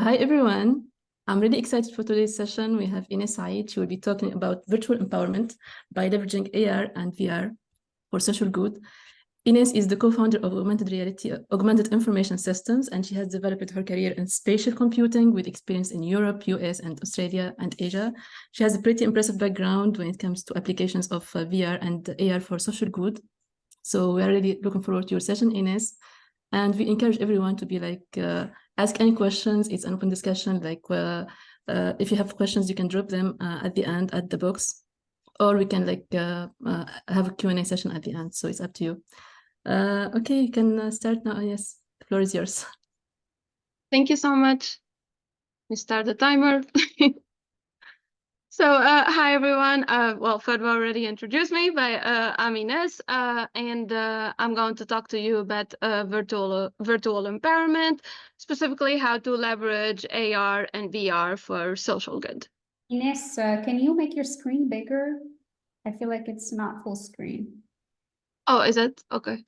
Hi, everyone. I'm really excited for today's session. We have Ines Said. She will be talking about virtual empowerment by leveraging AR and VR for social good. Ines is the co-founder of Augmented Information Systems, and she has developed her career in spatial computing with experience in Europe, US, and Australia, and Asia. She has a pretty impressive background when it comes to applications of VR and AR for social good. So we are really looking forward to your session, Ines. And we encourage everyone to be ask any questions. It's an open discussion. If you have questions, you can drop them at the end at the box, or we can have a Q&A session at the end. So it's up to you. Okay, you can start now. Yes, the floor is yours. Thank you so much. We start the timer. So, hi everyone. Well, Fadwa already introduced me, but I'm Ines, and I'm going to talk to you about virtual empowerment, specifically how to leverage AR and VR for social good. Ines, can you make your screen bigger? I feel like it's not full screen. Oh, is it? Okay.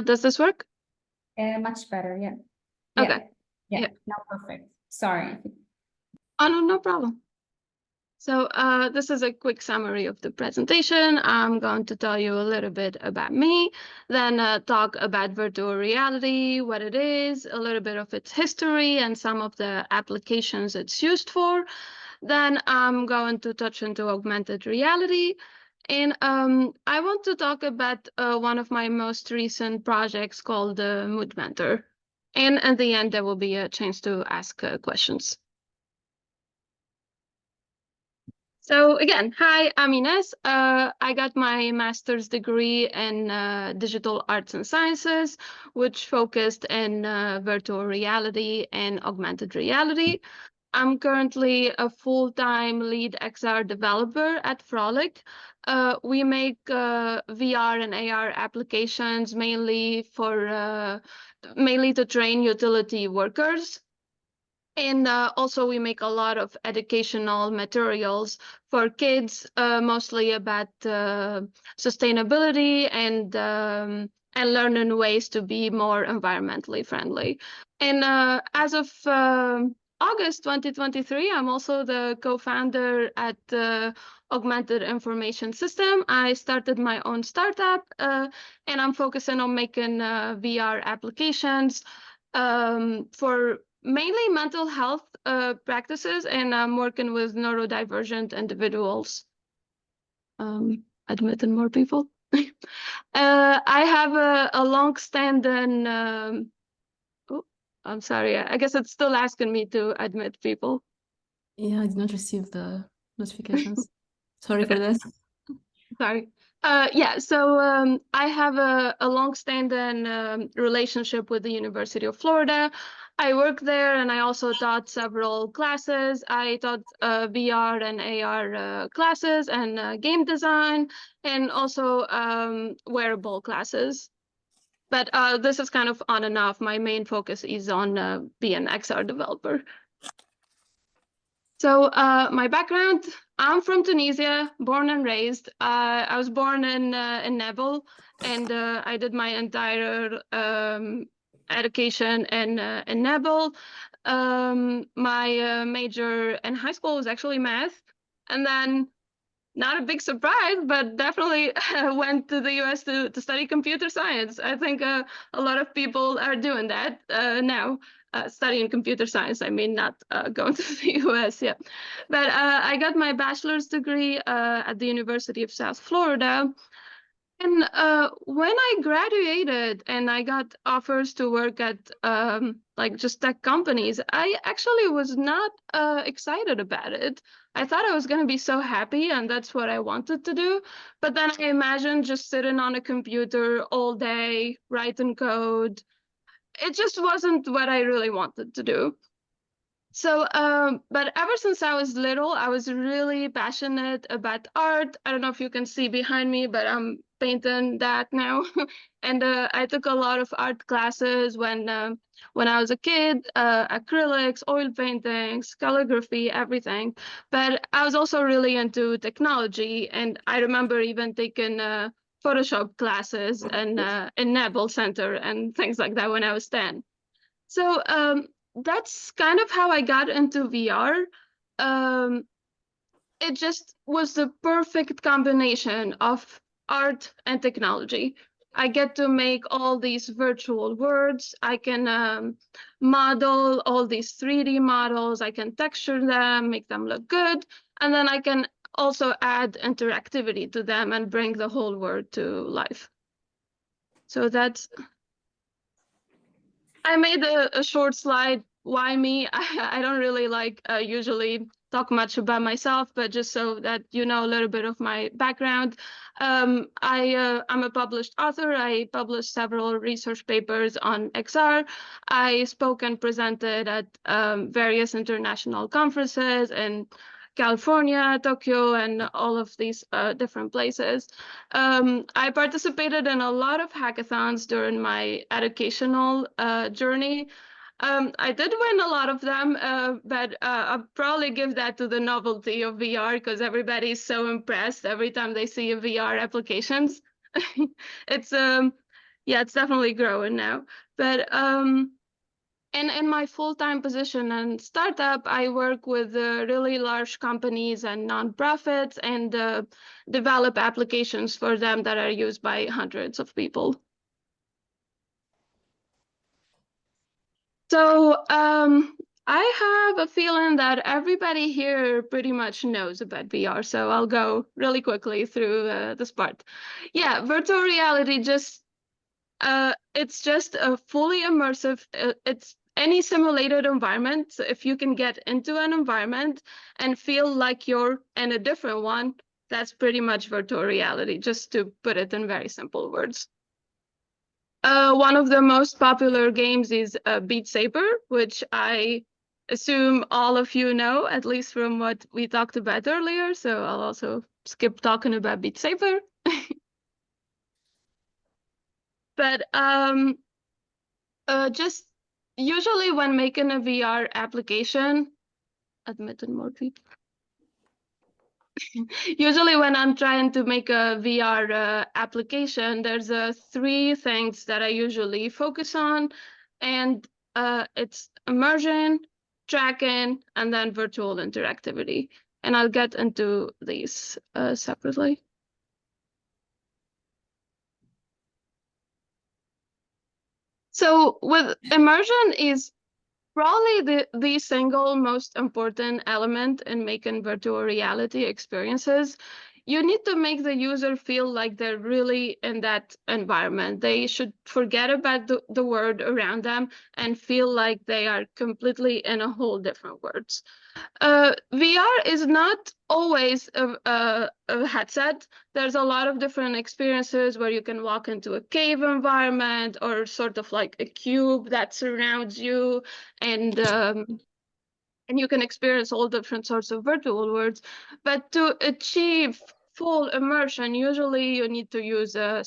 Does this work? Much better, yeah. Okay. Yeah, now perfect. Sorry. Oh, no problem. So this is a quick summary of the presentation. I'm going to tell you a little bit about me, then talk about virtual reality, what it is, a little bit of its history, and some of the applications it's used for. Then I'm going to touch into augmented reality. And I want to talk about one of my most recent projects called Mood Mentor. And at the end, there will be a chance to ask questions. So again, hi, I'm Ines. I got my master's degree in digital arts and sciences, which focused in virtual reality and augmented reality. I'm currently a full-time lead XR developer at Frolic. We make VR and AR applications mainly to train utility workers. And also we make a lot of educational materials for kids, mostly about sustainability and learning ways to be more environmentally friendly. And as of August 2023, I'm also the co-founder at Augmented Information System. I started my own startup, and I'm focusing on making VR applications for mainly mental health practices, and I'm working with neurodivergent individuals. Admitting more people. I have a long-standing. Oh, I'm sorry. I guess it's still asking me to admit people. Yeah, I did not receive the notifications. Sorry for this. Sorry. Yeah, so I have a long-standing relationship with the University of Florida. I work there, and I also taught several classes. I taught VR and AR classes and game design, and also wearable classes. But this is kind of on and off. My main focus is on being an XR developer. So my background, I'm from Tunisia, born and raised. I was born in Nebel, and I did my entire education in Nebel. My major in high school was actually math, and then not a big surprise, but definitely went to the US to study computer science. I think a lot of people are doing that now. Studying computer science, I mean, not going to the US yet. But I got my bachelor's degree at the University of South Florida. And when I graduated and I got offers to work at just tech companies, I actually was not excited about it. I thought I was going to be so happy, and that's what I wanted to do. But then I imagined just sitting on a computer all day, writing code. It just wasn't what I really wanted to do. But ever since I was little, I was really passionate about art. I don't know if you can see behind me, but I'm painting that now. And I took a lot of art classes when I was a kid, acrylics, oil paintings, calligraphy, everything. But I was also really into technology, and I remember even taking Photoshop classes and in Nebel Center and things like that when I was 10. So that's kind of how I got into VR. Um, it just was the perfect combination of art and technology. I get to make all these virtual worlds. I can model all these 3D models. I can texture them, make them look good. And then I can also add interactivity to them and bring the whole world to life. So I made a short slide. Why me? I don't really like usually talk much about myself, but just so that you know a little bit of my background. I'm a published author. I published several research papers on XR. I spoke and presented at various international conferences in California, Tokyo, and all of these different places. I participated in a lot of hackathons during my educational journey. I did win a lot of them, but I'll probably give that to the novelty of VR because everybody's so impressed every time they see a VR applications. It's yeah, it's definitely growing now. But in my full-time position and startup, I work with really large companies and nonprofits and develop applications for them that are used by hundreds of people. So I have a feeling that everybody here pretty much knows about VR. So I'll go really quickly through this part. Yeah, virtual reality it's just a fully immersive, it's any simulated environment. So if you can get into an environment and feel like you're in a different one, that's pretty much virtual reality, just to put it in very simple words. One of the most popular games is Beat Saber, which I assume all of you know, at least from what we talked about earlier. So I'll also skip talking about Beat Saber. But just usually when making a VR application, admitted more people. Usually when I'm trying to make a VR application, there's three things that I usually focus on, and it's immersion, tracking, and then virtual interactivity. And I'll get into these separately. So with immersion is probably the single most important element in making virtual reality experiences. You need to make the user feel like they're really in that environment. They should forget about the world around them and feel like they are completely in a whole different world. VR is not always a headset. There's a lot of different experiences where you can walk into a cave environment or sort of like a cube that surrounds you, and you can experience all different sorts of virtual worlds. But to achieve full immersion, usually you need to use a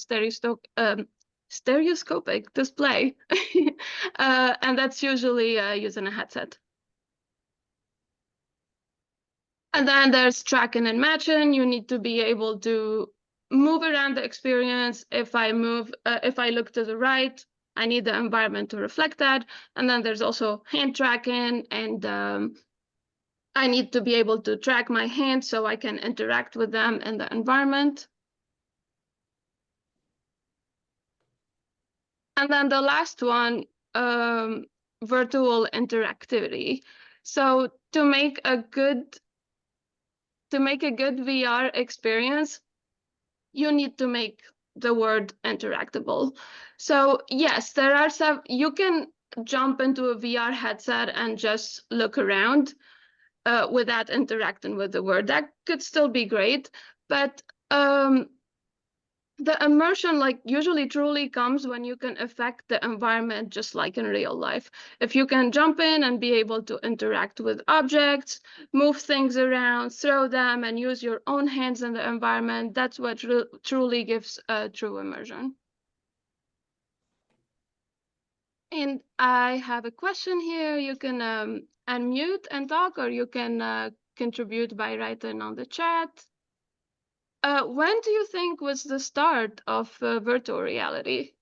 stereoscopic display, and that's usually using a headset. And then there's tracking and matching. You need to be able to move around the experience. If I look to the right, I need the environment to reflect that. And then there's also hand tracking, and I need to be able to track my hands so I can interact with them in the environment. And then the last one, virtual interactivity. So to make a good VR experience, you need to make the word interactable. So yes, there are some, you can jump into a VR headset and just look around without interacting with the word. That could still be great, but the immersion like usually truly comes when you can affect the environment just like in real life. If you can jump in and be able to interact with objects, move things around, throw them, and use your own hands in the environment, that's what truly gives true immersion. And I have a question here. You can unmute and talk, or you can contribute by writing on the chat. When do you think was the start of virtual reality?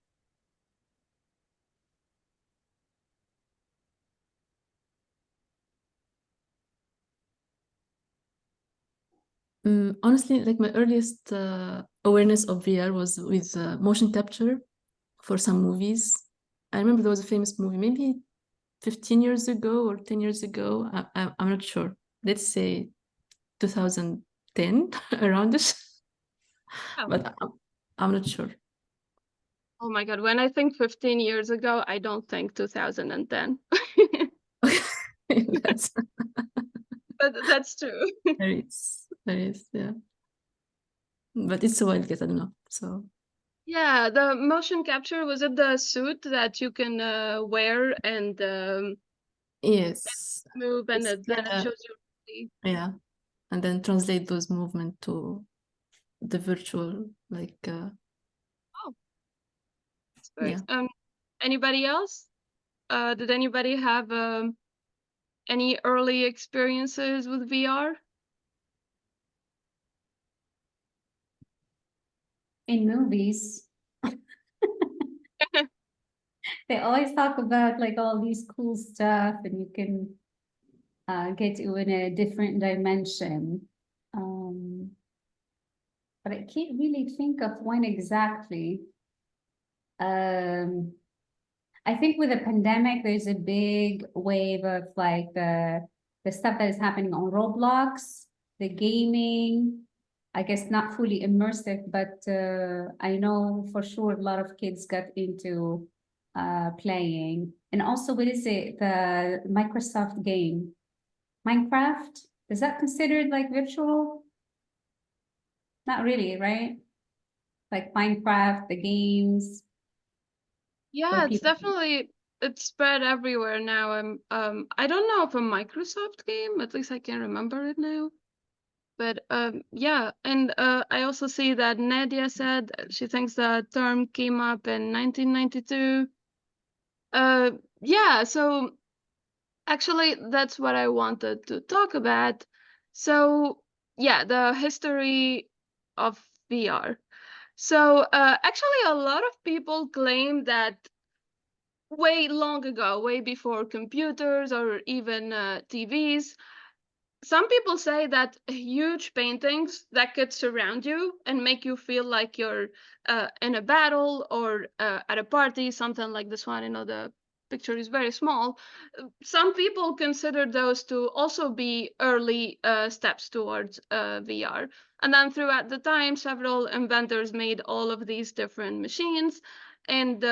Honestly, like my earliest awareness of VR was with motion capture for some movies. I remember there was a famous movie, maybe 15 years ago or 10 years ago. I'm not sure. Let's say 2010, around this, Oh. but I'm not sure. Oh my God, when I think 15 years ago, I don't think 2010. That's But that's true. there is, yeah. But it's a while, guess I don't know. So Yeah, the motion capture, was it the suit that you can wear and yes, move, and then it yeah, shows you? yeah, and then translate those movements to the virtual, like Oh, that's great. yeah. Anybody else? Did anybody have any early experiences with VR? In movies, they always talk about like all these cool stuff and you can get you in a different dimension. But I can't really think of when exactly. I think with the pandemic, there's a big wave of like the stuff that is happening on Roblox, the gaming. I guess not fully immersive, but I know for sure a lot of kids got into playing. And also, what is it? The Microsoft game, Minecraft. Is that considered like virtual? Not really, right? Like Minecraft, the games. Yeah, Where it's people definitely, it's spread everywhere now. I don't know of a Microsoft game, at least I can't remember it now. But yeah, and I also see that Nadia said she thinks the term came up in 1992. Yeah, so actually that's what I wanted to talk about. So yeah, the history of VR. So actually a lot of people claim that way long ago, way before computers or even TVs, some people say that huge paintings that could surround you and make you feel like you're in a battle or at a party, something like this one. You know, the picture is very small. Some people consider those to also be early steps towards VR. And then throughout the time, several inventors made all of these different machines and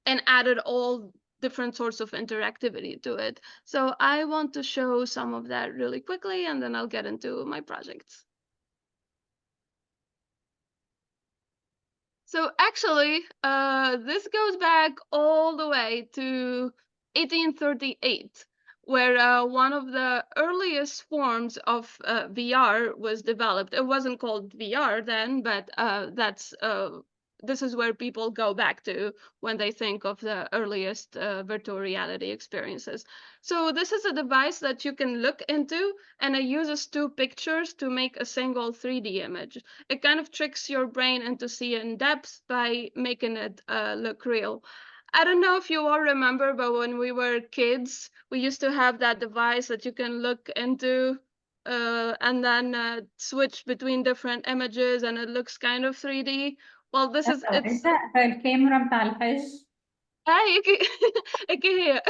added all different sorts of interactivity to it. So I want to show some of that really quickly, and then I'll get into my projects. So actually, this goes back all the way to 1838, where one of the earliest forms of VR was developed. It wasn't called VR then, but this is where people go back to when they think of the earliest virtual reality experiences. So this is a device that you can look into, and it uses two pictures to make a single 3D image. It kind of tricks your brain into seeing depth by making it look real. I don't know if you all remember, but when we were kids, we used to have that device that you can look into and then switch between different images, and it looks kind of 3D. Well, this is is that الكاميرا بتاع الحج؟ هيك هيك هي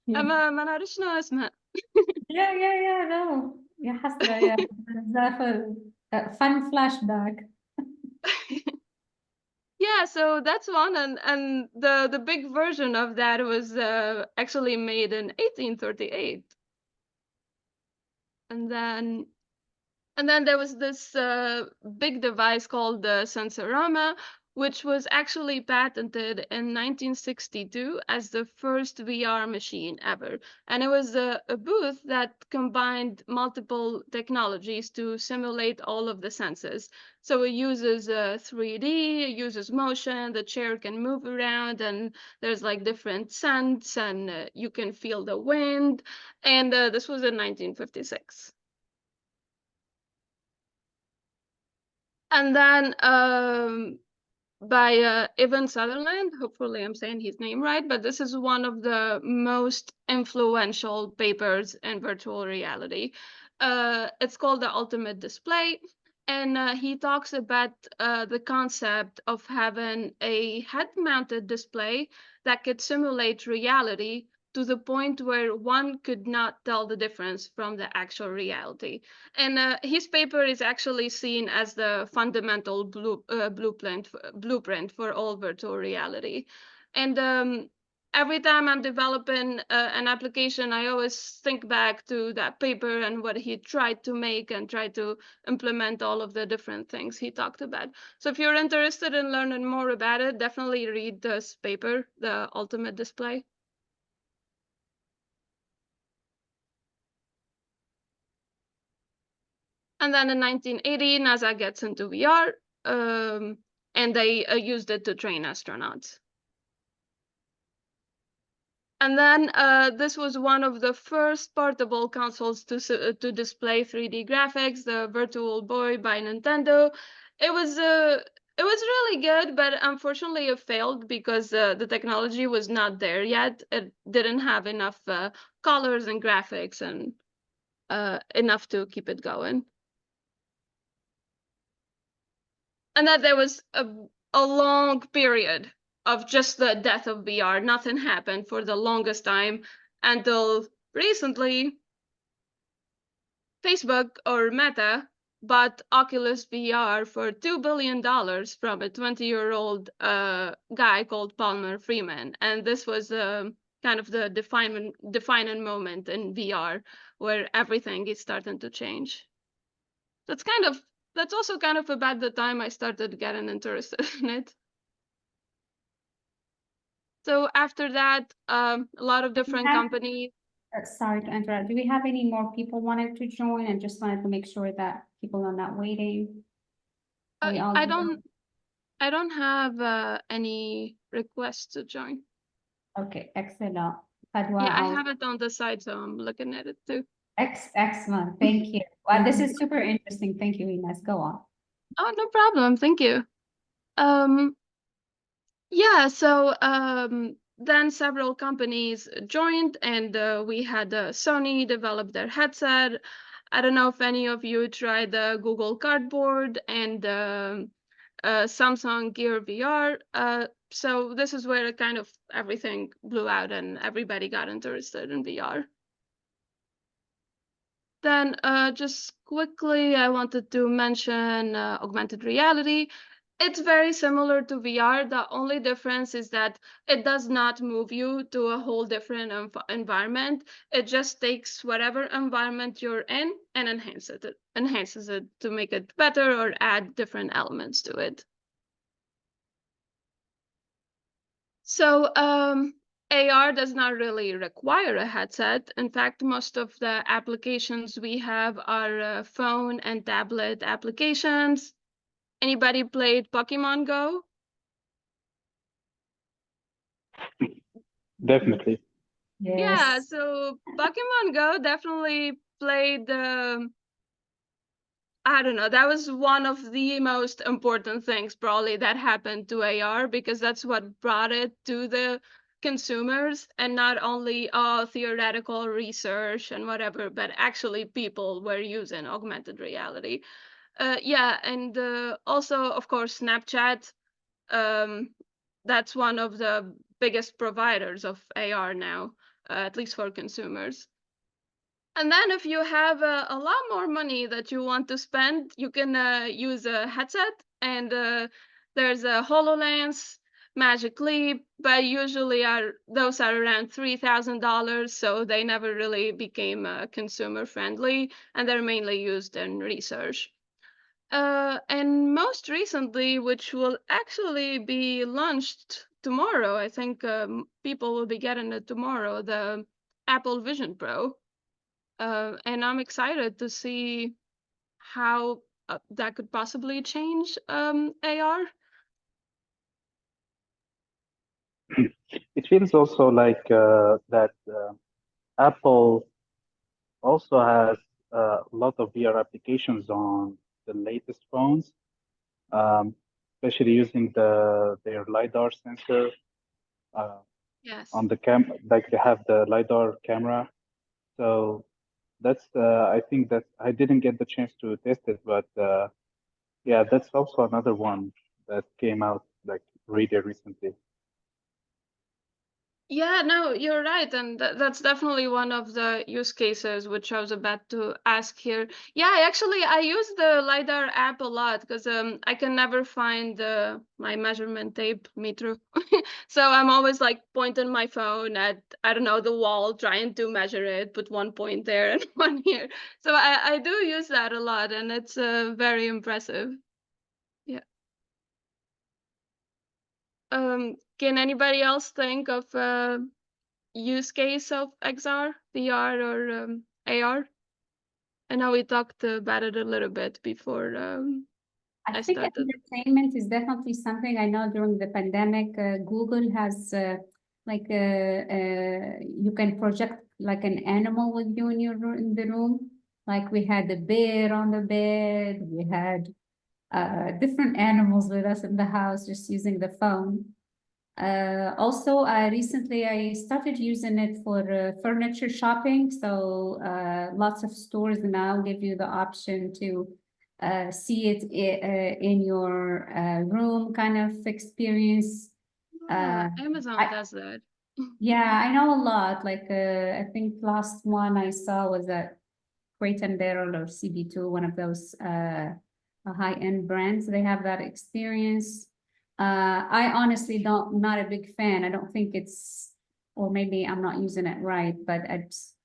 Yeah. ما نعرفش شنو اسمها. Yeah, no. يا حسرة يا بزاف fun flashback. Yeah, so that's one, and the big version of that was actually made in 1838. And then And then there was this big device called the Sensorama, which was actually patented in 1962 as the first VR machine ever. And it was a booth that combined multiple technologies to simulate all of the senses. So it uses 3D, it uses motion, the chair can move around, and there's like different scents, and you can feel the wind. And this was in 1956. And then by Evan Sutherland, hopefully I'm saying his name right, but this is one of the most influential papers in virtual reality. It's called The Ultimate Display, and he talks about the concept of having a head-mounted display that could simulate reality to the point where one could not tell the difference from the actual reality. And his paper is actually seen as the fundamental blueprint for all virtual reality. And every time I'm developing an application, I always think back to that paper and what he tried to make and try to implement all of the different things he talked about. So if you're interested in learning more about it, definitely read this paper, The Ultimate Display. And then in 1980, NASA gets into VR, and they used it to train astronauts. And then this was one of the first portable consoles to display 3D graphics, the Virtual Boy by Nintendo. It was really good, but unfortunately it failed because the technology was not there yet. It didn't have enough colors and graphics and enough to keep it going. And that there was a long period of just the death of VR. Nothing happened for the longest time until recently Facebook or Meta bought Oculus VR for $2 billion from a 20-year-old guy called Palmer Freeman. And this was kind of the defining moment in VR where everything is starting to change. That's also kind of about the time I started getting interested in it. So after that, a lot of different companies. Sorry to interrupt. Do we have any more people wanted to join? I just wanted to make sure that people are not waiting. Are we all I here? don't have any requests to join. Okay, excellent. Fadwa, Yeah, I I'll- have it on the side, so I'm looking at it too. Excellent, thank you. Well, this is super interesting. Thank you, Ines. Go on. Oh, no problem. Thank you. Yeah, so then several companies joined, and we had Sony develop their headset. I don't know if any of you tried the Google Cardboard and Samsung Gear VR. So this is where kind of everything blew out and everybody got interested in VR. Then just quickly, I wanted to mention augmented reality. It's very similar to VR. The only difference is that it does not move you to a whole different environment. It just takes whatever environment you're in and enhances it to make it better or add different elements to it. So AR does not really require a headset. In fact, most of the applications we have are phone and tablet applications. Anybody played Pokemon Go? Definitely. Yeah, Yes. so Pokemon Go definitely played, I don't know, that was one of the most important things probably that happened to AR because that's what brought it to the consumers and not only theoretical research and whatever, but actually people were using augmented reality. Yeah, and also, of course, Snapchat. That's one of the biggest providers of AR now, at least for consumers. And then if you have a lot more money that you want to spend, you can use a headset, and there's a HoloLens. Magic Leap, but usually those are around $3,000, so they never really became consumer friendly, and they're mainly used in research. And most recently, which will actually be launched tomorrow, I think people will be getting it tomorrow, the Apple Vision Pro. And I'm excited to see how that could possibly change AR. It feels also like that Apple also has a lot of VR applications on the latest phones, especially using their LiDAR sensor Yes. on the like they have the LiDAR camera. So that's I think that I didn't get the chance to test it, but yeah, that's also another one that came out like really recently. Yeah, no, you're right. And that's definitely one of the use cases which I was about to ask here. Yeah, I use the LiDAR app a lot because I can never find my measurement tape meter. So I'm always like pointing my phone at, I don't know, the wall, trying to measure it, put one point there and one here. So I do use that a lot, and it's very impressive. Yeah. Can anybody else think of use case of XR, VR, or AR? I know we talked about it a little bit before I I think started. entertainment is definitely something. I know during the pandemic, Google has you can project like an animal with you in the room. Like we had a bear on the bed, we had different animals with us in the house just using the phone. Also, recently I started using it for furniture shopping. So lots of stores now give you the option to see it in your room kind of experience. Amazon does that. Yeah, I know a lot. Like I think last one I saw was at Crate and Barrel or CB2, one of those high-end brands. They have that experience. I honestly not a big fan. I don't think or maybe I'm not using it right, but it's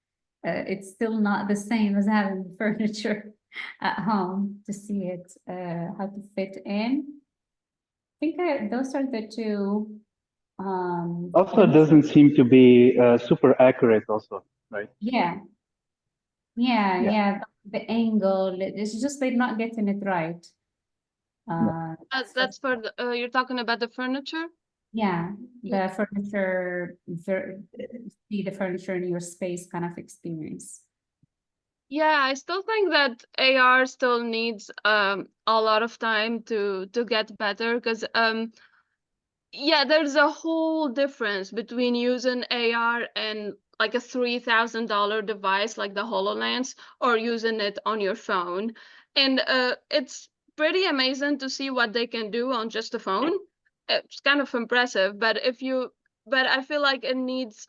still not the same as having furniture at home to see it, how to fit in. I think those are the two. Also, it doesn't seem to be super accurate also, right? Yeah. The angle, it's just they're not getting it right. That's for the, you're talking about the furniture? Yeah, the furniture, see the furniture in your space kind of experience. Yeah, I still think that AR still needs a lot of time to get better because yeah, there's a whole difference between using AR and like a $3,000 device like the HoloLens or using it on your phone. And it's pretty amazing to see what they can do on just a phone. It's kind of impressive, but I feel like it needs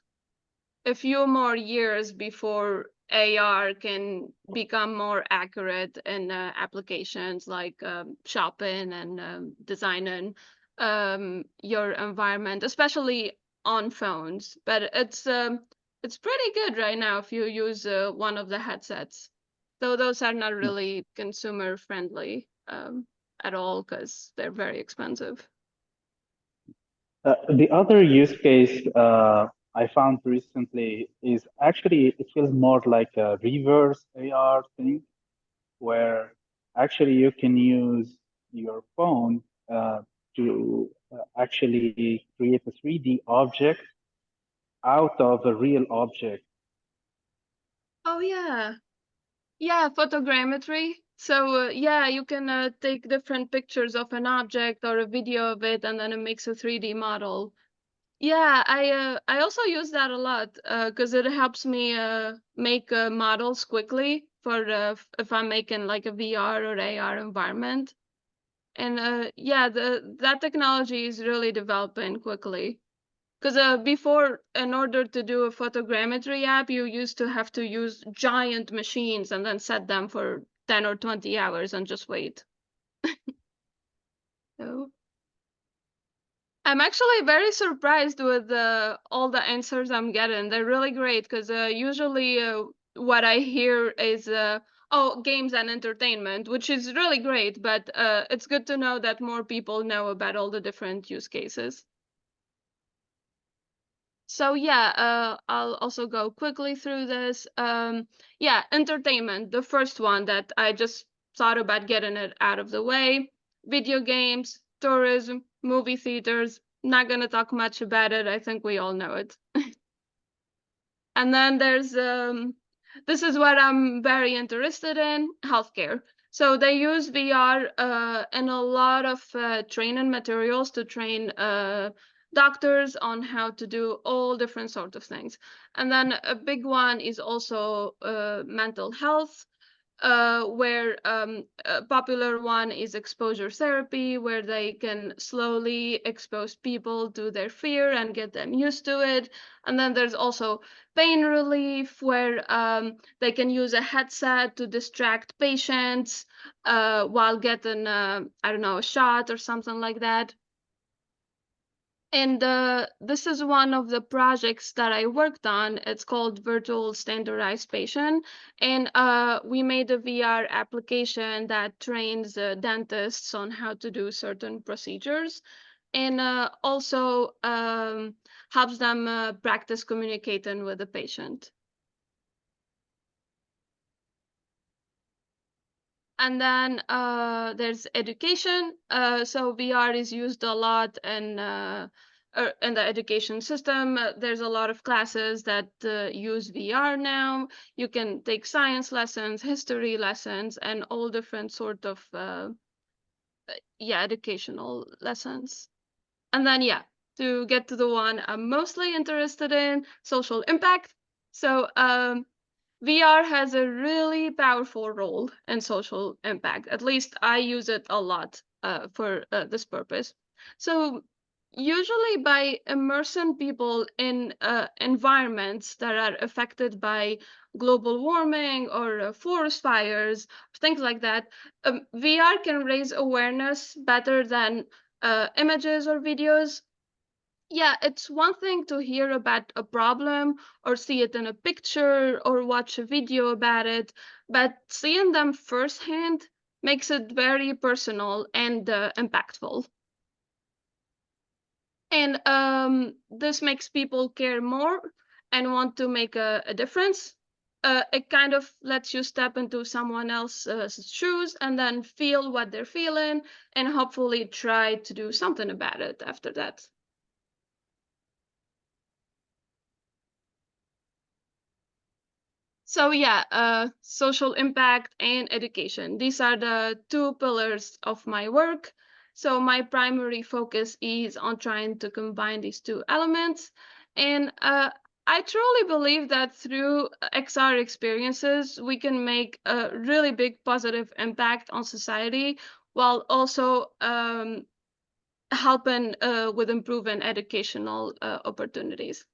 a few more years before AR can become more accurate in applications like shopping and designing your environment, especially on phones. But it's pretty good right now if you use one of the headsets. Though those are not really consumer friendly at all because they're very expensive. The other use case I found recently is actually, it feels more like a reverse AR thing, where actually you can use your phone to actually create a 3D object out of a real object. Oh yeah. Yeah, photogrammetry. So yeah, you can take different pictures of an object or a video of it, and then it makes a 3D model. Yeah, I also use that a lot because it helps me make models quickly for if I'm making like a VR or AR environment. And yeah, that technology is really developing quickly. Because before, in order to do a photogrammetry app, you used to have to use giant machines and then set them for 10 or 20 hours and just wait. So I'm actually very surprised with all the answers I'm getting. They're really great because usually what I hear is, oh, games and entertainment, which is really great, but it's good to know that more people know about all the different use cases. So yeah, I'll also go quickly through this. Yeah, entertainment, the first one that I just thought about getting it out of the way. Video games, tourism, movie theaters. Not gonna talk much about it. I think we all know it. And then there's this is what I'm very interested in, healthcare. So they use VR in a lot of training materials to train doctors on how to do all different sorts of things. And then a big one is also mental health, where a popular one is exposure therapy, where they can slowly expose people to their fear and get them used to it. And then there's also pain relief, where they can use a headset to distract patients while getting, I don't know, a shot or something like that. And this is one of the projects that I worked on. It's called Virtual Standardized Patient. And we made a VR application that trains dentists on how to do certain procedures, and also helps them practice communicating with the patient. And then there's education. So VR is used a lot in the education system. There's a lot of classes that use VR now. You can take science lessons, history lessons, and all different sort of educational lessons. And then to get to the one I'm mostly interested in, social impact. So VR has a really powerful role in social impact. At least I use it a lot for this purpose. So usually by immersing people in environments that are affected by global warming or forest fires, things like that, VR can raise awareness better than images or videos. Yeah, it's one thing to hear about a problem or see it in a picture or watch a video about it, but seeing them firsthand makes it very personal and impactful. And this makes people care more and want to make a difference. It kind of lets you step into someone else's shoes and then feel what they're feeling and hopefully try to do something about it after that. So social impact and education. These are the two pillars of my work. So my primary focus is on trying to combine these two elements. And I truly believe that through XR experiences, we can make a really big positive impact on society while also helping with improving educational opportunities.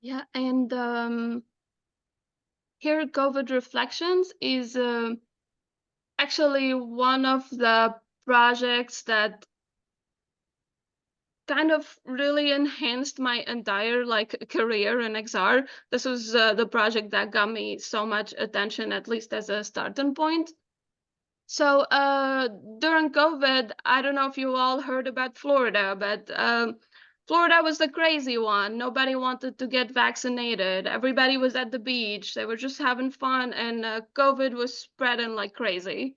Yeah, and here COVID Reflections is actually one of the projects that kind of really enhanced my entire career in XR. This was the project that got me so much attention, at least as a starting point. So during COVID, I don't know if you all heard about Florida, but Florida was the crazy one. Nobody wanted to get vaccinated. Everybody was at the beach. They were just having fun, and COVID was spreading like crazy.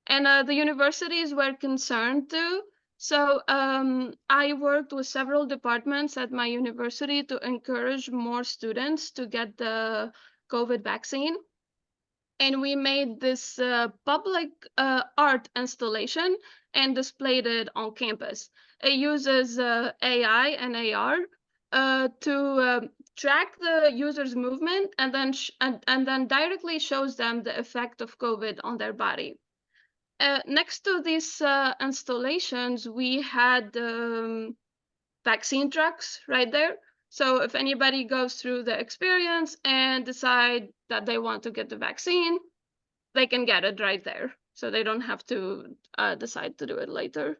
And the universities were concerned too. So I worked with several departments at my university to encourage more students to get the COVID vaccine. And we made this public art installation and displayed it on campus. It uses AI and AR to track the user's movement and then directly shows them the effect of COVID on their body. Next to these installations, we had vaccine trucks right there. So if anybody goes through the experience and decide that they want to get the vaccine, they can get it right there. So they don't have to decide to do it later.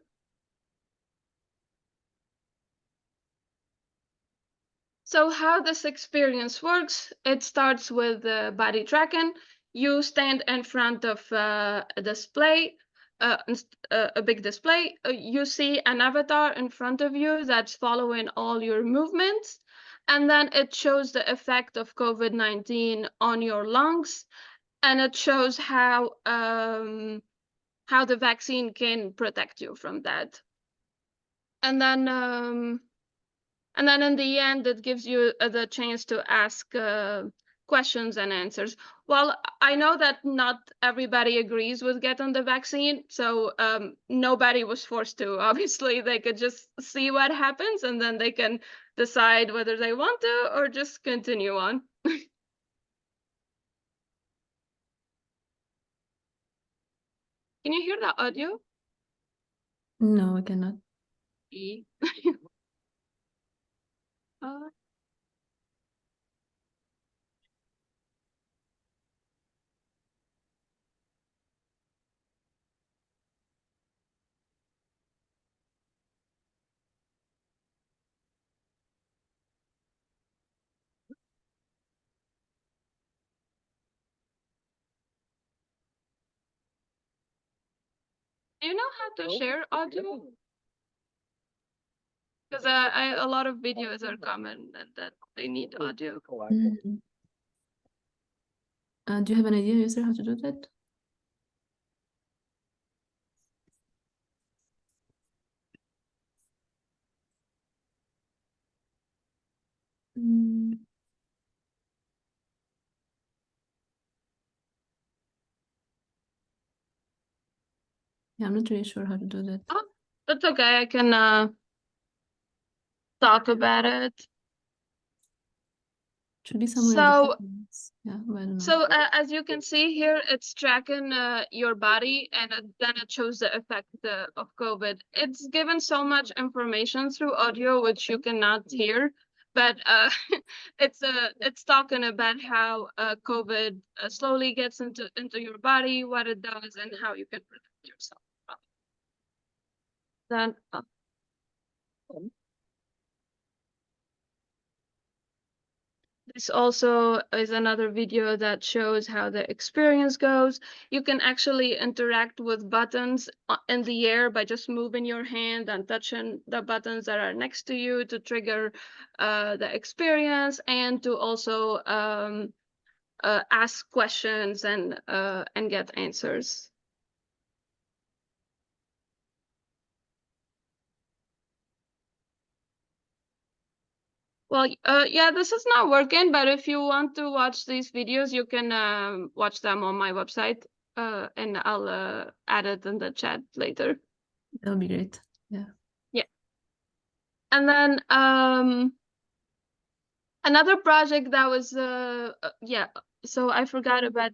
So how this experience works, it starts with body tracking. You stand in front of a display, a big display. You see an avatar in front of you that's following all your movements. And then it shows the effect of COVID-19 on your lungs. And it shows how the vaccine can protect you from that. And then in the end, it gives you the chance to ask questions and answers. Well, I know that not everybody agrees with getting the vaccine, so nobody was forced to. Obviously, they could just see what happens, and then they can decide whether they want to or just continue on. Can you hear the audio? No, I cannot. Uh, Do you know how to share audio? Because a lot of videos are common that they need audio. Mhm. Do you have an idea, user, how to do that? Mm. Yeah, I'm not really sure how to do that. Oh, that's okay. I can talk about it. Should be somewhere in the So, settings. Yeah, but I don't know. so as you can see here, it's tracking your body, and then it shows the effect of COVID. It's given so much information through audio, which you cannot hear, but it's talking about how COVID slowly gets into your body, what it does, and how you can protect yourself from it. Then. This also is another video that shows how the experience goes. You can actually interact with buttons in the air by just moving your hand and touching the buttons that are next to you to trigger the experience, and to also ask questions and get answers. Well, yeah, this is not working, but if you want to watch these videos, you can watch them on my website, and I'll add it in the chat later. That would be great. Yeah. Yeah. And then another project that was yeah, so I forgot about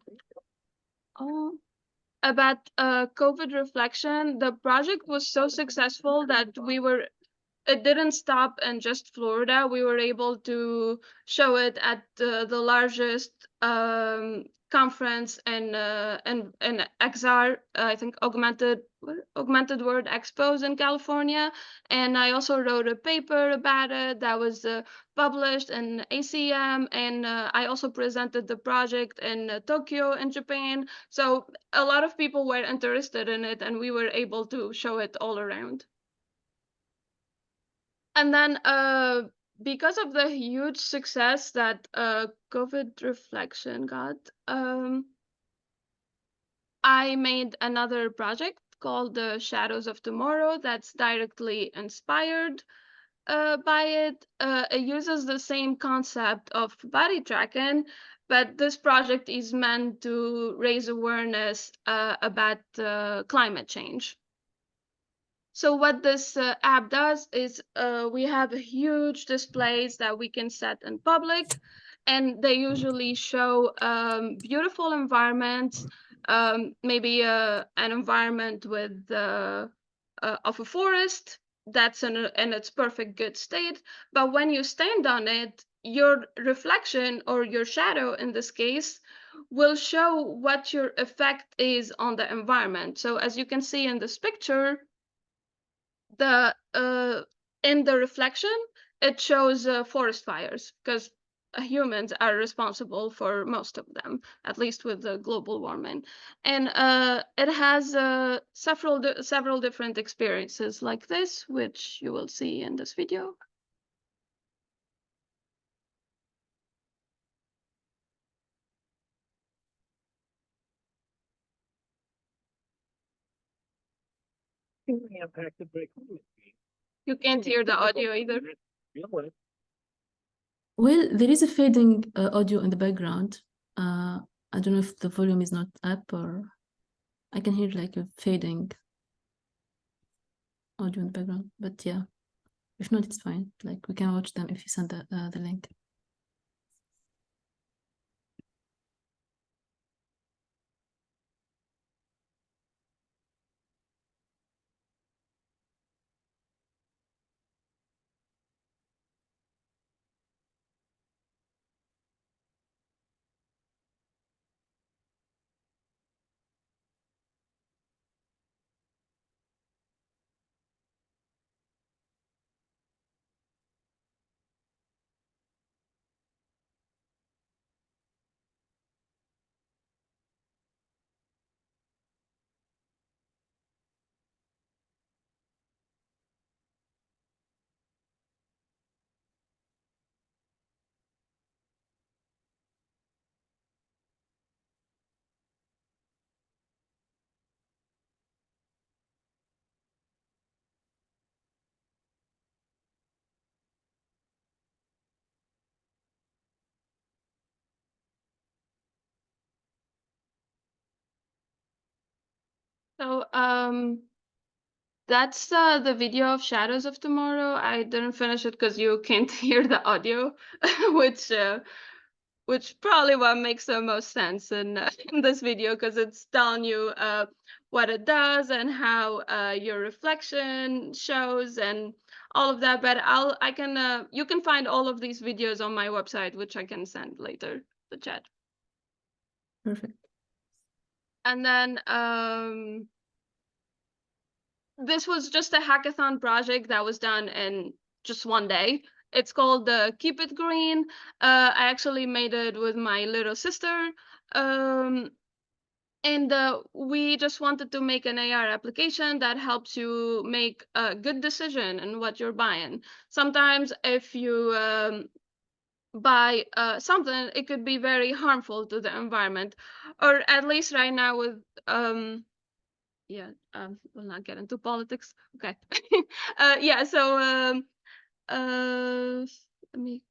COVID reflection. The project was so successful that it didn't stop in just Florida. We were able to show it at the largest conference in XR, I think Augmented World Expos in California. And I also wrote a paper about it that was published in ACM, and I also presented the project in Tokyo in Japan. So a lot of people were interested in it, and we were able to show it all around. And then because of the huge success that COVID reflection got, I made another project called the Shadows of Tomorrow that's directly inspired by it. It uses the same concept of body tracking, but this project is meant to raise awareness about climate change. So what this app does is we have huge displays that we can set in public, and they usually show beautiful environments, maybe an environment with of a forest, that's in its perfect good state. But when you stand on it, your reflection, or your shadow in this case, will show what your effect is on the environment. So as you can see in this picture, the in the reflection, it shows forest fires, because humans are responsible for most of them, at least with the global warming. And it has several different experiences like this, which you will see in this video. You can't hear the audio either. Well, there is a fading audio in the background. I don't know if the volume is not up, or I can hear like a fading audio in the background. But yeah, if not, it's fine. Like we can watch them if you send the link. So that's the video of Shadows of Tomorrow. I didn't finish it because you can't hear the audio, which probably what makes the most sense in this video, because it's telling you what it does and how your reflection shows and all of that. But you can find all of these videos on my website, which I can send later the chat. Perfect. And then this was just a hackathon project that was done in just one day. It's called the Keep It Green. I actually made it with my little sister. And we just wanted to make an AR application that helps you make a good decision in what you're buying. Sometimes if you buy something, it could be very harmful to the environment, or at least right now with yeah, we'll not get into politics. Okay. Yeah, so let me.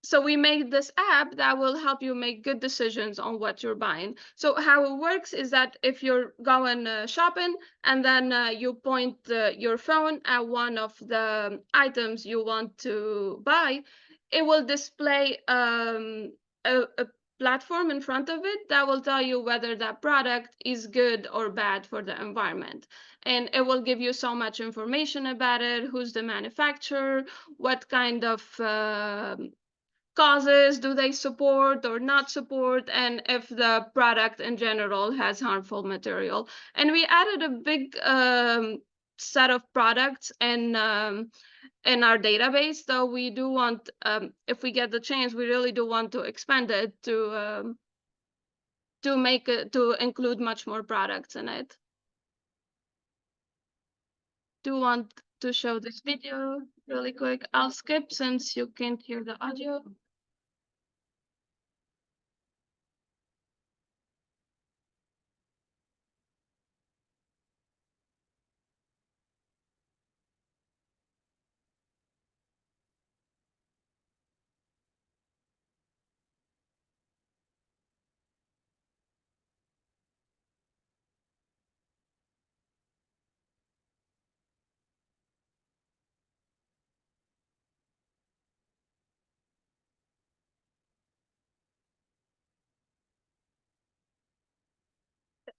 So we made this app that will help you make good decisions on what you're buying. So how it works is that if you're going shopping, and then you point your phone at one of the items you want to buy, it will display a platform in front of it that will tell you whether that product is good or bad for the environment. And it will give you so much information about it: who's the manufacturer, what kind of causes do they support or not support, and if the product in general has harmful material. And we added a big set of products in our database, so we do want, if we get the chance, we really do want to expand it to make it, to include much more products in it. Do want to show this video really quick. I'll skip since you can't hear the audio.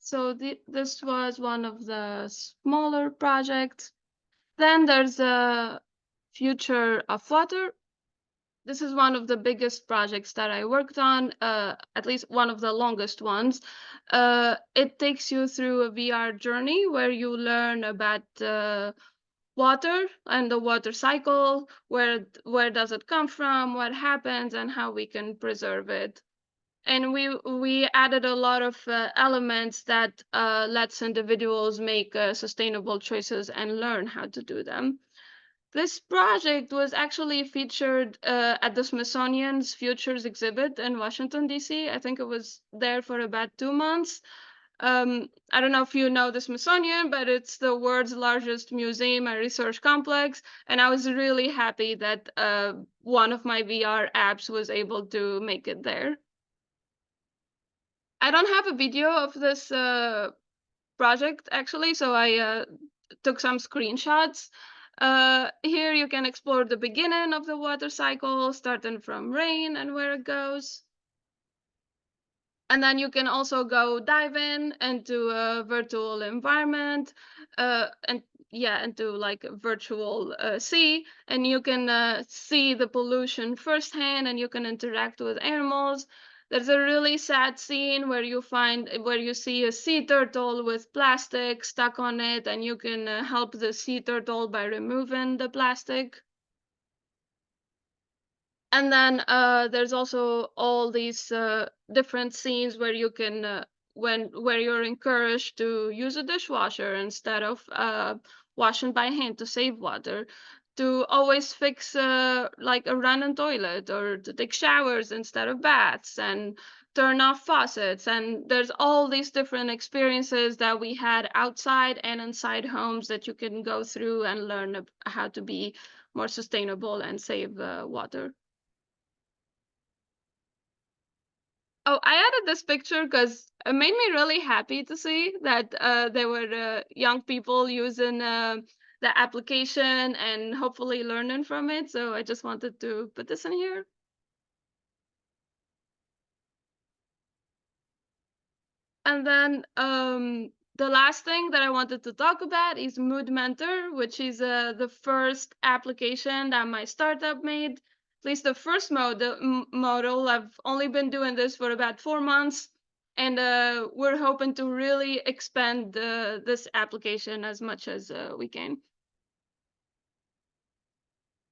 So this was one of the smaller projects. Then there's a Future of Water. This is one of the biggest projects that I worked on, at least one of the longest ones. It takes you through a VR journey where you learn about water and the water cycle, where does it come from, what happens, and how we can preserve it. And we added a lot of elements that lets individuals make sustainable choices and learn how to do them. This project was actually featured at the Smithsonian's Futures exhibit in Washington, D.C. I think it was there for about 2 months. I don't know if you know the Smithsonian, but it's the world's largest museum and research complex. And I was really happy that one of my VR apps was able to make it there. I don't have a video of this project, actually, so I took some screenshots. Here you can explore the beginning of the water cycle, starting from rain and where it goes. And then you can also go dive into a virtual environment, into like a virtual sea, and you can see the pollution firsthand, and you can interact with animals. There's a really sad scene where you see a sea turtle with plastic stuck on it, and you can help the sea turtle by removing the plastic. And then there's also all these different scenes where you can where you're encouraged to use a dishwasher instead of washing by hand to save water, to always fix like a running toilet, or to take showers instead of baths, and turn off faucets. And there's all these different experiences that we had outside and inside homes that you can go through and learn how to be more sustainable and save water. Oh, I added this picture because it made me really happy to see that there were young people using the application and hopefully learning from it. So I just wanted to put this in here. And then the last thing that I wanted to talk about is Mood Mentor, which is the first application that my startup made. At least the first model. I've only been doing this for about 4 months, and we're hoping to really expand this application as much as we can.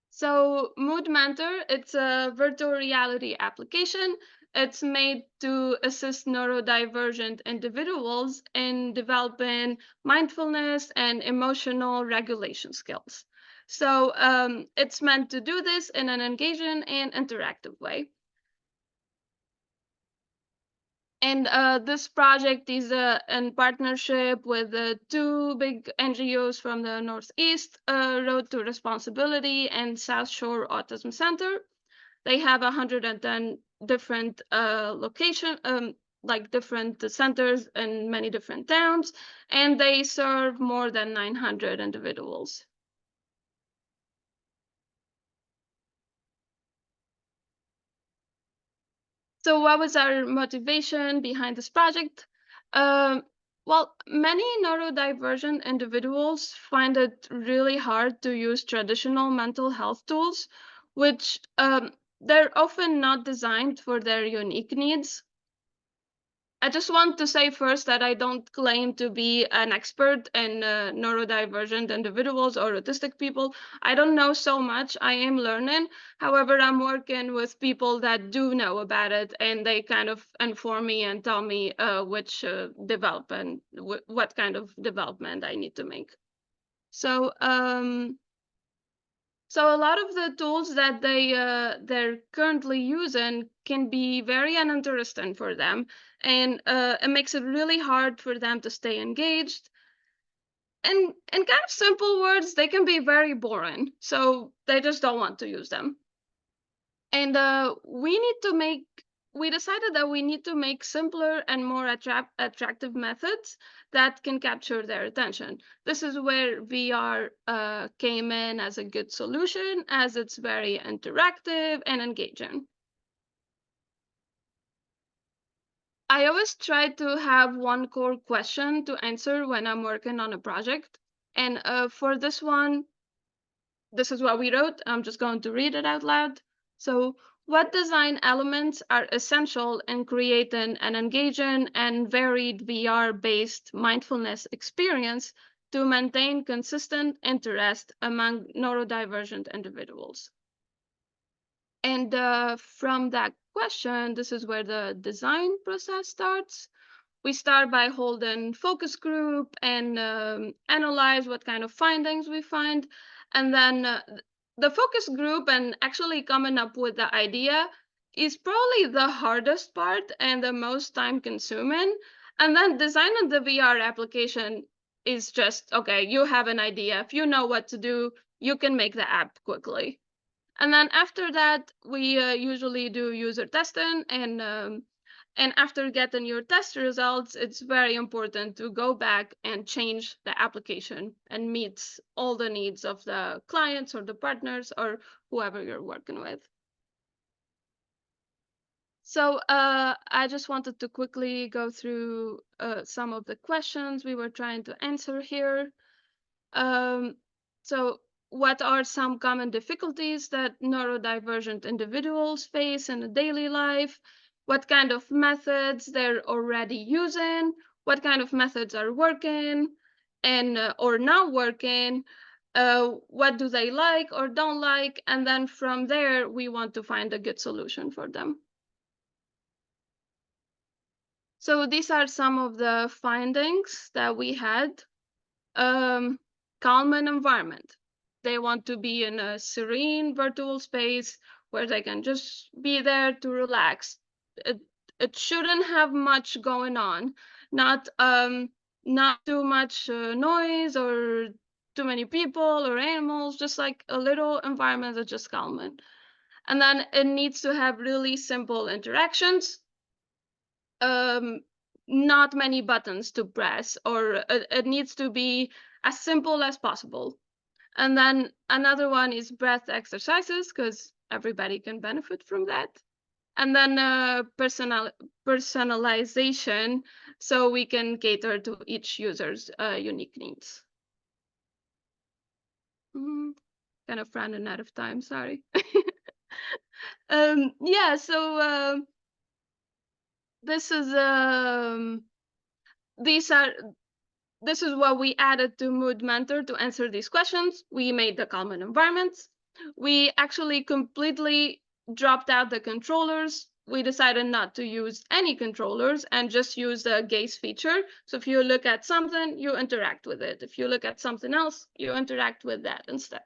So Mood Mentor, it's a virtual reality application. It's made to assist neurodivergent individuals in developing mindfulness and emotional regulation skills. So it's meant to do this in an engaging and interactive way. And this project is in partnership with 2 big NGOs from the Northeast, Road to Responsibility and South Shore Autism Center. They have 110 different like different centers in many different towns, and they serve more than 900 individuals. So what was our motivation behind this project? Well, many neurodivergent individuals find it really hard to use traditional mental health tools, which they're often not designed for their unique needs. I just want to say first that I don't claim to be an expert in neurodivergent individuals or autistic people. I don't know so much. I am learning. However, I'm working with people that do know about it, and they kind of inform me and tell me which development, what kind of development I need to make. So, so a lot of the tools that they're currently using can be very uninteresting for them, and it makes it really hard for them to stay engaged. And in kind of simple words, they can be very boring, so they just don't want to use them. And we decided that we need to make simpler and more attractive methods that can capture their attention. This is where VR came in as a good solution, as it's very interactive and engaging. I always try to have one core question to answer when I'm working on a project. And for this one, this is what we wrote. I'm just going to read it out loud. So, what design elements are essential in creating an engaging and varied VR-based mindfulness experience to maintain consistent interest among neurodivergent individuals? And from that question, this is where the design process starts. We start by holding focus group and analyze what kind of findings we find. And then the focus group and actually coming up with the idea is probably the hardest part and the most time consuming. And then designing the VR application is just, okay, you have an idea. If you know what to do, you can make the app quickly. And then after that, we usually do user testing, and after getting your test results, it's very important to go back and change the application and meet all the needs of the clients or the partners or whoever you're working with. So I just wanted to quickly go through some of the questions we were trying to answer here. So what are some common difficulties that neurodivergent individuals face in a daily life? What kind of methods they're already using? What kind of methods are working and or not working? What do they like or don't like? And then from there, we want to find a good solution for them. So these are some of the findings that we had. Calm environment. They want to be in a serene virtual space where they can just be there to relax. It shouldn't have much going on, not too much noise or too many people or animals, just like a little environment that's just calming. And then it needs to have really simple interactions. Not many buttons to press, or it needs to be as simple as possible. And then another one is breath exercises, because everybody can benefit from that. And then personalization, so we can cater to each user's unique needs. Kind of running out of time, sorry. Yeah, so this is this is what we added to Mood Mentor to answer these questions. We made the common environments. We actually completely dropped out the controllers. We decided not to use any controllers and just use the gaze feature. So if you look at something, you interact with it. If you look at something else, you interact with that instead.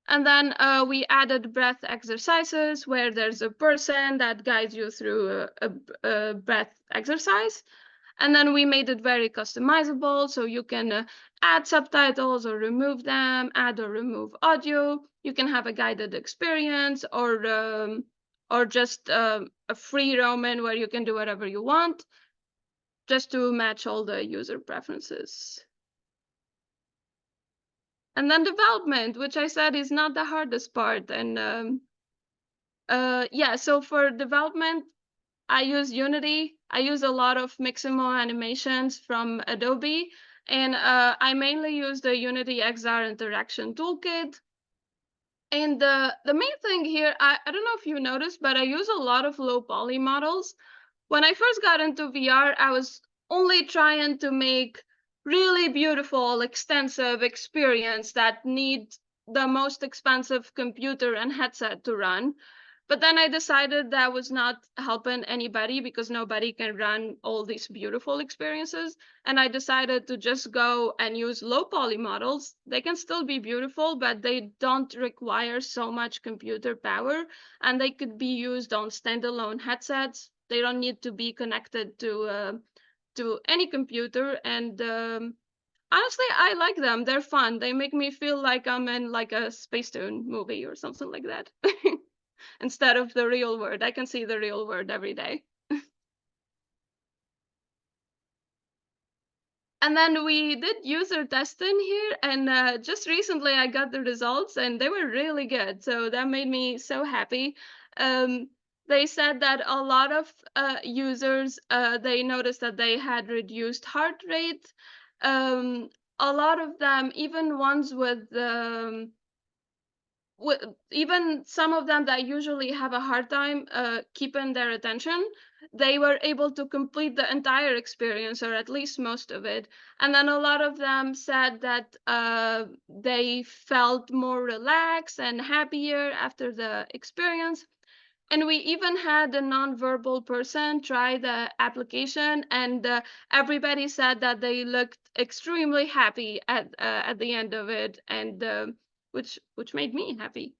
And then we added breath exercises where there's a person that guides you through a breath exercise. And then we made it very customizable, so you can add subtitles or remove them, add or remove audio. You can have a guided experience or just a free roaming where you can do whatever you want, just to match all the user preferences. And then development, which I said is not the hardest part. And yeah, so for development, I use Unity. I use a lot of Mixamo animations from Adobe, and I mainly use the Unity XR Interaction Toolkit. And the main thing here, I don't know if you noticed, but I use a lot of low poly models. When I first got into VR, I was only trying to make really beautiful, extensive experience that need the most expensive computer and headset to run. But then I decided that was not helping anybody because nobody can run all these beautiful experiences. And I decided to just go and use low poly models. They can still be beautiful, but they don't require so much computer power. And they could be used on standalone headsets. They don't need to be connected to any computer. And honestly, I like them. They're fun. They make me feel like I'm in like a Spacetoon movie or something like that. Instead of the real world. I can see the real world every day. And then we did user testing here, and just recently I got the results and they were really good. So that made me so happy. They said that a lot of users, they noticed that they had reduced heart rate. A lot of them, even ones with even some of them that usually have a hard time keeping their attention, they were able to complete the entire experience, or at least most of it. And then a lot of them said that they felt more relaxed and happier after the experience. And we even had a nonverbal person try the application, and everybody said that they looked extremely happy at the end of it, and which made me happy.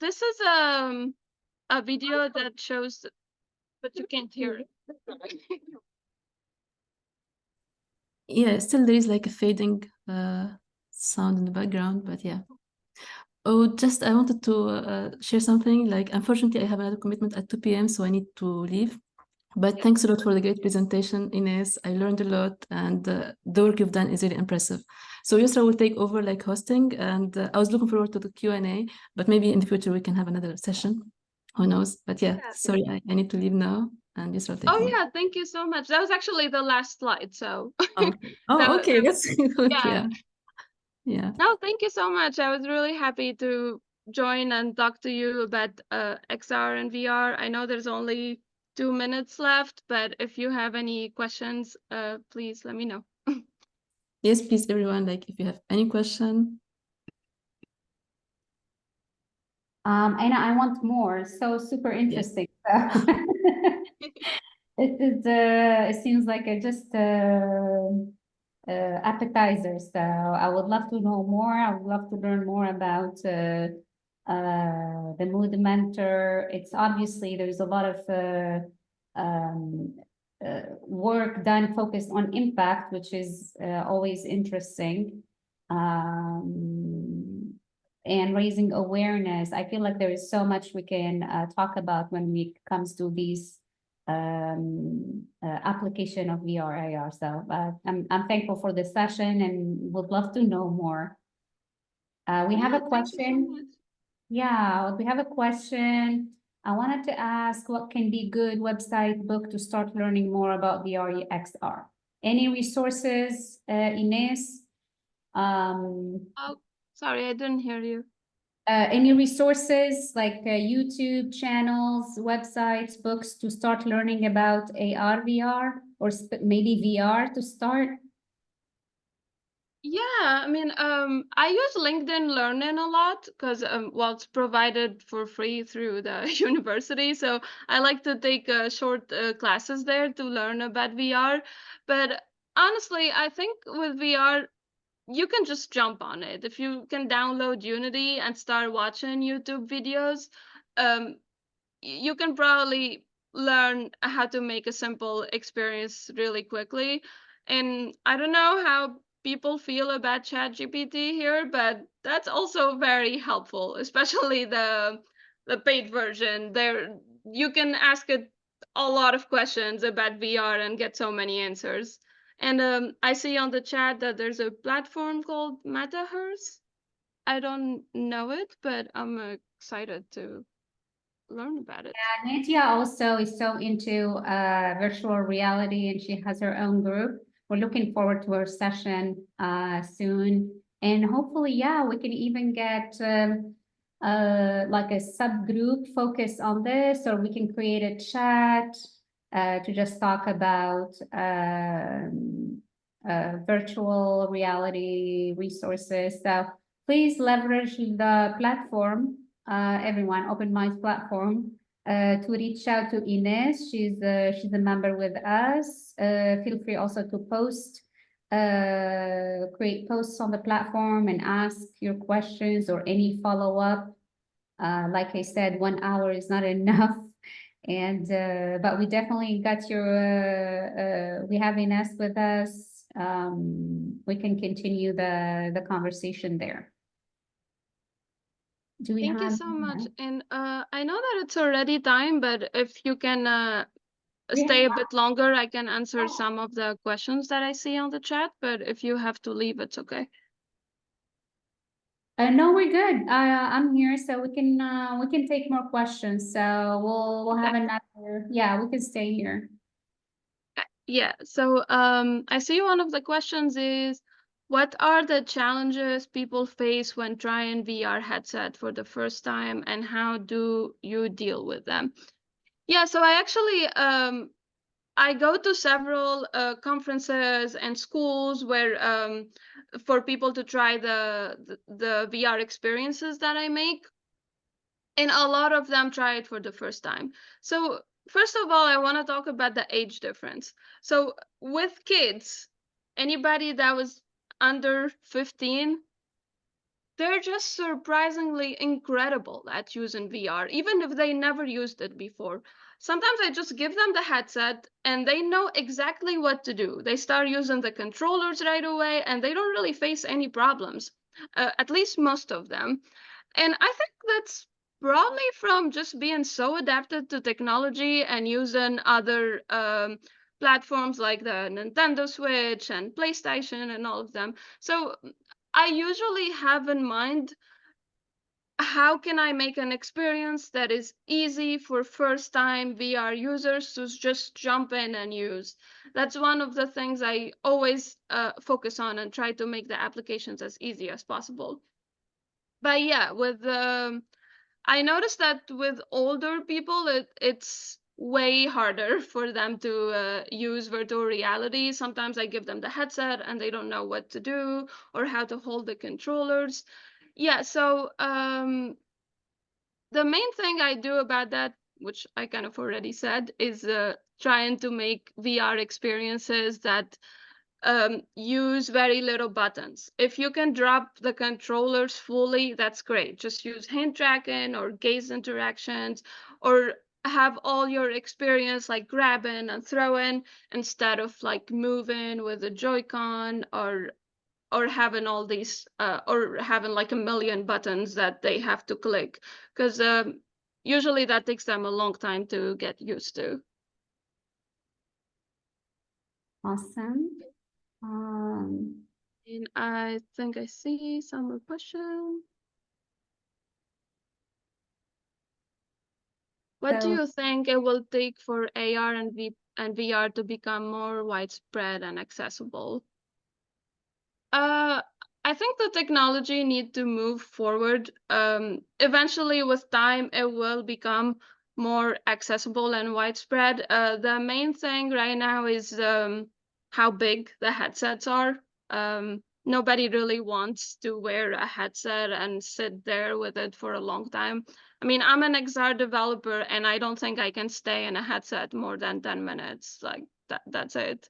This is a video that shows, but you can't hear it. Yeah, still there is like a fading sound in the background, but yeah. Oh, just I wanted to share something. Like, unfortunately, I have another commitment at 2 p.m., so I need to leave. But thanks a lot for the great presentation, Ines. I learned a lot, and the work you've done is really impressive. So Yusra will take over like hosting, and I was looking forward to the Q&A, but maybe in the future we can have another session. Who knows? But yeah, Yeah. sorry, I need to leave now, and Yusra will take Oh over. yeah, thank you so much. That was actually the last slide, so. Oh, oh, okay, that's good. Yeah. Yeah. No, thank you so much. I was really happy to join and talk to you about XR and VR. I know there's only 2 minutes left, but if you have any questions, please let me know. Yes, please, everyone. Like, if you have any question. Anna, I want more. So super interesting. So it seems like just appetizer. So I would love to know more. I would love to learn more about the Mood Mentor. It's obviously there's a lot of work done focused on impact, which is always interesting. And raising awareness. I feel like there is so much we can talk about when it comes to these application of VR AR. So I'm thankful for this session and would love to know more. We have a Yeah, thank you so question. much. Yeah, we have a question. I wanted to ask what can be good website book to start learning more about VR XR? Any resources, Ines? Oh, sorry, I didn't hear you. Any resources like YouTube channels, websites, books to start learning about AR, VR, or maybe VR to start? Yeah, I mean, I use LinkedIn Learning a lot because, well, it's provided for free through the university. So I like to take short classes there to learn about VR. But honestly, I think with VR, you can just jump on it. If you can download Unity and start watching YouTube videos, you can probably learn how to make a simple experience really quickly. And I don't know how people feel about ChatGPT here, but that's also very helpful, especially the paid version. There you can ask it a lot of questions about VR and get so many answers. And I see on the chat that there's a platform called MetaHerse. I don't know it, but I'm excited to learn about it. Nadia also is so into virtual reality and she has her own group. We're looking forward to her session soon. And hopefully, yeah, we can even get like a subgroup focused on this, or we can create a chat to just talk about virtual reality resources. So please leverage the platform, everyone, Open Minds platform, to reach out to Ines. She's a member with us. Feel free also to post, create posts on the platform and ask your questions or any follow-up. Like I said, 1 hour is not enough. And but we definitely got your we have Ines with us. We can continue the conversation there. Do we Thank you have so much. And I know that it's already time, but if you can stay a bit longer, I can answer some of the questions that I see on the chat. But if you have to leave, it's okay. No, we're good. I'm here, so we can take more questions. So we'll have another. Yeah, we can stay here. Yeah. So I see one of the questions is, what are the challenges people face when trying VR headset for the first time, and how do you deal with them? Yeah, so I actually I go to several conferences and schools where for people to try the VR experiences that I make, and a lot of them try it for the first time. So first of all, I want to talk about the age difference. So with kids, anybody that was under 15, they're just surprisingly incredible at using VR, even if they never used it before. Sometimes I just give them the headset and they know exactly what to do. They start using the controllers right away and they don't really face any problems, at least most of them. And I think that's probably from just being so adapted to technology and using other platforms like the Nintendo Switch and PlayStation and all of them. So I usually have in mind, how can I make an experience that is easy for first-time VR users to just jump in and use? That's one of the things I always focus on and try to make the applications as easy as possible. But yeah, with I noticed that with older people, it's way harder for them to use virtual reality. Sometimes I give them the headset and they don't know what to do or how to hold the controllers. Yeah, so the main thing I do about that, which I kind of already said, is trying to make VR experiences that use very little buttons. If you can drop the controllers fully, that's great. Just use hand tracking or gaze interactions, or have all your experience like grabbing and throwing instead of like moving with a Joy-Con, or having all these or having like a million buttons that they have to click, because usually that takes them a long time to get used to. Awesome. And I think I see some more questions. What do So- you think it will take for AR and VR to become more widespread and accessible? I think the technology need to move forward. Eventually, with time, it will become more accessible and widespread. The main thing right now is how big the headsets are. Nobody really wants to wear a headset and sit there with it for a long time. I mean, I'm an XR developer, and I don't think I can stay in a headset more than 10 minutes. Like that's it.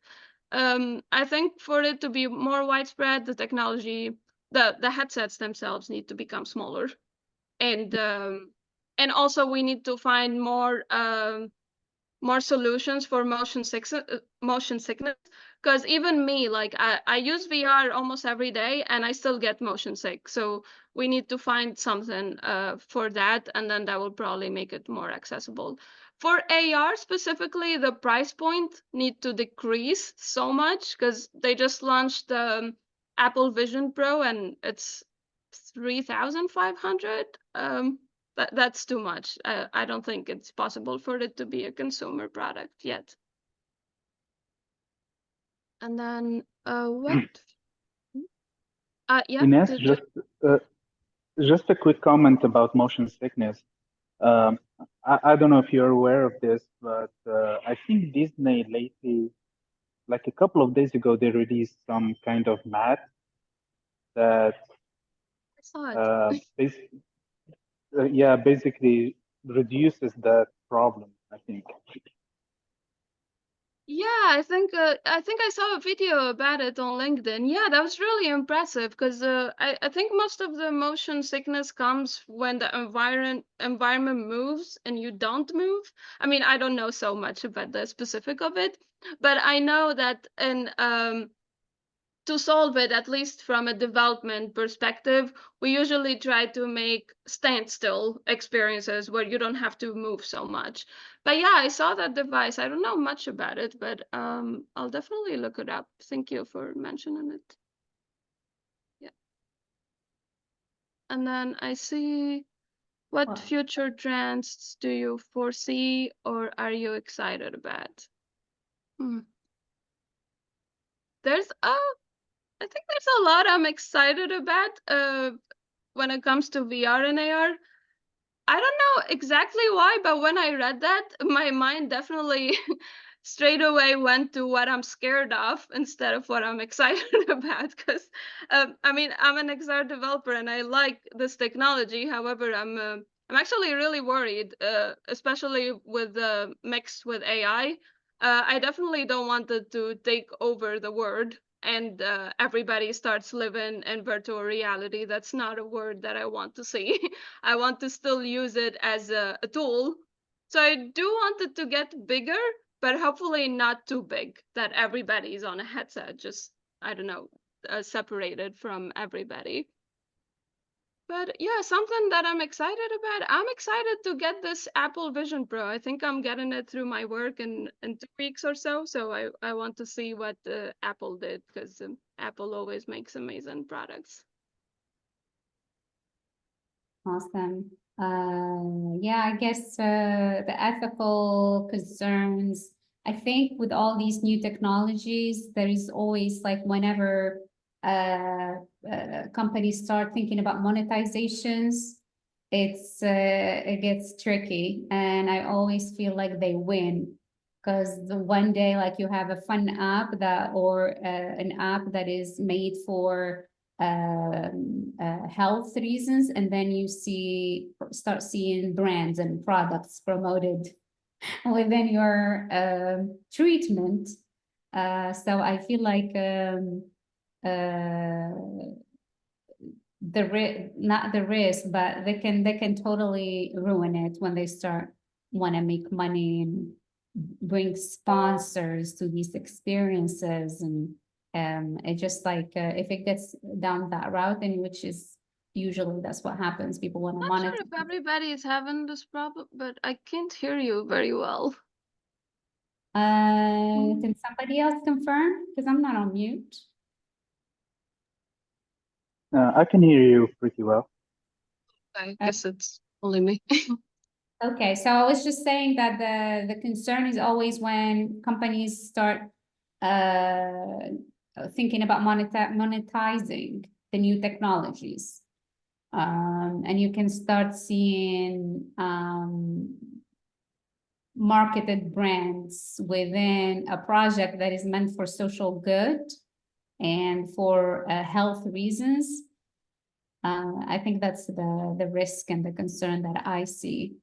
I think for it to be more widespread, the technology, the headsets themselves need to become smaller, and also we need to find more solutions for motion sickness. Because even me, like I use VR almost every day, and I still get motion sick. So we need to find something for that, and then that will probably make it more accessible. For AR specifically, the price point need to decrease so much, because they just launched the Apple Vision Pro and it's 3,500. That's too much. I don't think it's possible for it to be a consumer product yet. And then what? Yeah. Ines, just a quick comment about motion sickness. I don't know if you're aware of this, but I think Disney lately, like a couple of days ago, they released some kind of mat that I saw it. basically reduces that problem, I think. Yeah, I think I saw a video about it on LinkedIn. Yeah, that was really impressive, because I think most of the motion sickness comes when the environment moves and you don't move. I mean, I don't know so much about the specific of it, but I know that to solve it, at least from a development perspective, we usually try to make standstill experiences where you don't have to move so much. But yeah, I saw that device. I don't know much about it, but I'll definitely look it up. Thank you for mentioning it. Yeah. And then I see, what Wow. future trends do you foresee or are you excited about? There's I think there's a lot I'm excited about when it comes to VR and AR. I don't know exactly why, but when I read that, my mind definitely straight away went to what I'm scared of instead of what I'm excited about. Because I mean, I'm an XR developer and I like this technology. However, I'm actually really worried, especially with mixed with AI. I definitely don't want it to take over the world and everybody starts living in virtual reality. That's not a word that I want to see. I want to still use it as a tool. So I do want it to get bigger, but hopefully not too big that everybody's on a headset, just, I don't know, separated from everybody. But yeah, something that I'm excited about. I'm excited to get this Apple Vision Pro. I think I'm getting it through my work in 2 weeks or so. So I want to see what Apple did because Apple always makes amazing products. Awesome. Yeah, I guess the ethical concerns, I think with all these new technologies, there is always like whenever companies start thinking about monetizations, it gets tricky, and I always feel like they win. Because the one day, like you have a fun app that, or an app that is made for health reasons, and then you start seeing brands and products promoted within your treatment. So I feel like not the risk, but they can totally ruin it when they start want to make money and bring sponsors to these experiences, and it just like if it gets down that route, and which is usually that's what happens, people want to I'm not sure monetize. if everybody is having this problem, but I can't hear you very well. Can somebody else confirm? Because I'm not on mute. I can hear you pretty well. I guess it's only me. Okay, so I was just saying that the concern is always when companies start thinking about monetizing the new technologies. And you can start seeing marketed brands within a project that is meant for social good and for health reasons. I think that's the risk and the concern that I see.